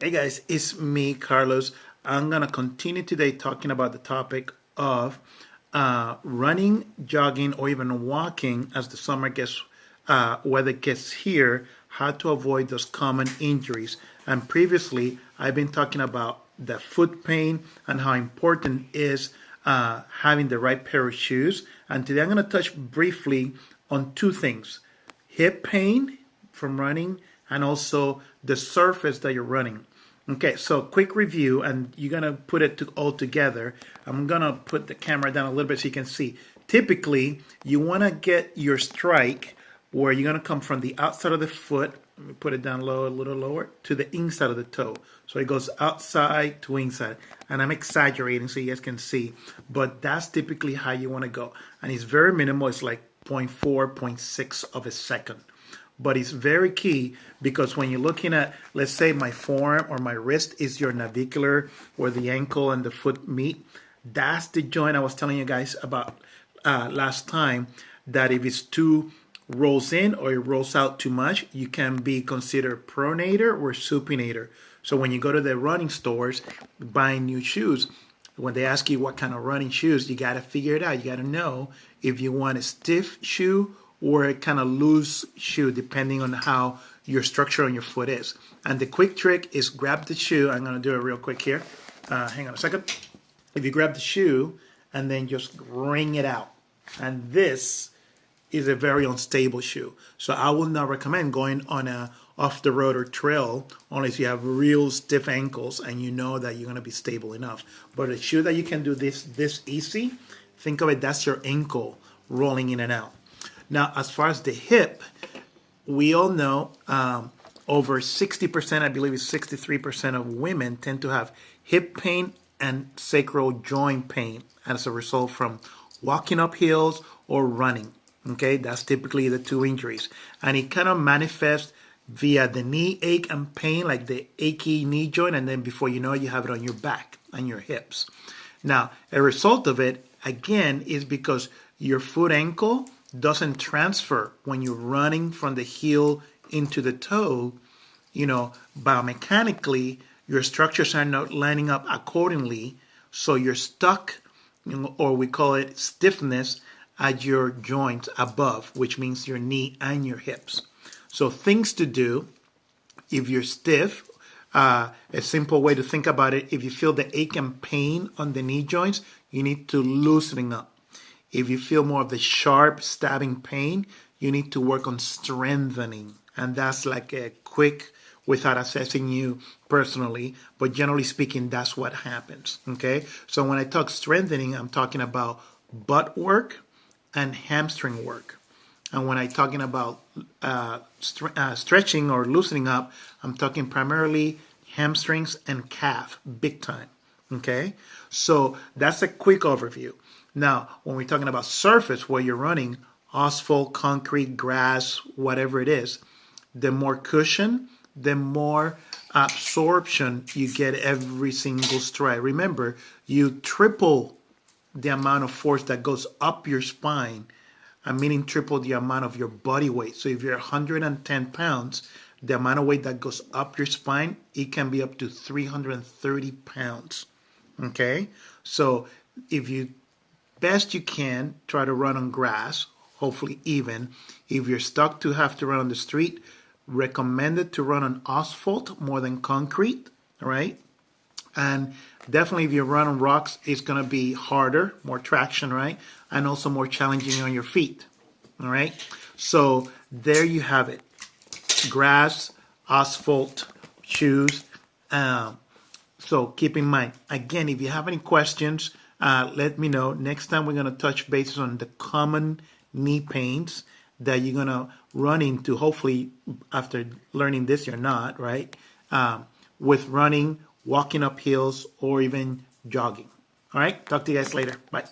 Hey guys, it's me, Carlos. I'm gonna continue today talking about the topic of running, jogging, or even walking as the summer gets weather gets here. How to avoid those common injuries. And previously, I've been talking about the foot pain and how important is having the right pair of shoes. And today, I'm gonna touch briefly on two things: hip pain from running, and also the surface that you're running. Okay, so quick review, and you're gonna put it all together. I'm gonna put the camera down a little bit so you can see. Typically, you wanna get your strike where you're gonna come from the outside of the foot. Let me put it down low, a little lower, to the inside of the toe. So it goes outside to inside. And I'm exaggerating so you guys can see, but that's typically how you wanna go. And it's very minimal, it's like 0.4, zero point 0.6 of a second. But it's very key because when you're looking at, let's say my forearm or my wrist is your navicular where the ankle and the foot meet. That's the joint I was telling you guys about last time, that if it's too rolls in or it rolls out too much, you can be considered pronator or supinator. So when you go to the running stores buying new shoes, when they ask you what kind of running shoes, you got to figure it out. You got to know if you want a stiff shoe or a kind of loose shoe, depending on how your structure on your foot is. And the quick trick is grab the shoe. I'm going to do it real quick here. Hang on a second. If you grab the shoe and then just wring it out. And this is a very unstable shoe. So I will not recommend going on a off the road or trail unless you have real stiff ankles and you know that you're going to be stable enough. But a shoe that you can do this easy, think of it, that's your ankle rolling in and out. Now, as far as the hip, we all know over 60%, I believe it's 63% of women tend to have hip pain and sacral joint pain as a result from walking up hills or running. Okay, that's typically the two injuries. And it kind of manifests via the knee ache and pain, like the achy knee joint, and then before you know it, you have it on your back and your hips. Now, a result of it, again, is because your foot ankle doesn't transfer when you're running from the heel into the toe. Biomechanically, your structures are not lining up accordingly. So you're stuck, or we call it stiffness at your joints above, which means your knee and your hips. So things to do if you're stiff, a simple way to think about it, if you feel the ache and pain on the knee joints, you need to loosen up. If you feel more of the sharp stabbing pain, you need to work on strengthening. And that's like a quick, without assessing you personally, but generally speaking, that's what happens. Okay. So when I talk strengthening, I'm talking about butt work and hamstring work. And when I'm talking about stretching or loosening up, I'm talking primarily hamstrings and calf, big time. Okay. So that's a quick overview. Now, when we're talking about surface where you're running, asphalt, concrete, grass, whatever it is, the more cushion, the more absorption you get every single stride. Remember, you triple the amount of force that goes up your spine, meaning triple the amount of your body weight. So if you're 110 pounds, the amount of weight that goes up your spine, it can be up to 330 pounds. Okay? So if you best you can try to run on grass, hopefully even. If you're stuck to have to run on the street, recommended to run on asphalt more than concrete, all right? And definitely if you run on rocks, it's going to be harder, more traction, right? And also more challenging on your feet, all right? So there you have it. Grass, asphalt, shoes. So keep in mind, again, if you have any questions, let me know. Next time we're going to touch bases on the common knee pains that you're going to run into, hopefully after learning this, you're not, right? With running, walking up hills, or even jogging. All right, talk to you guys later. Bye.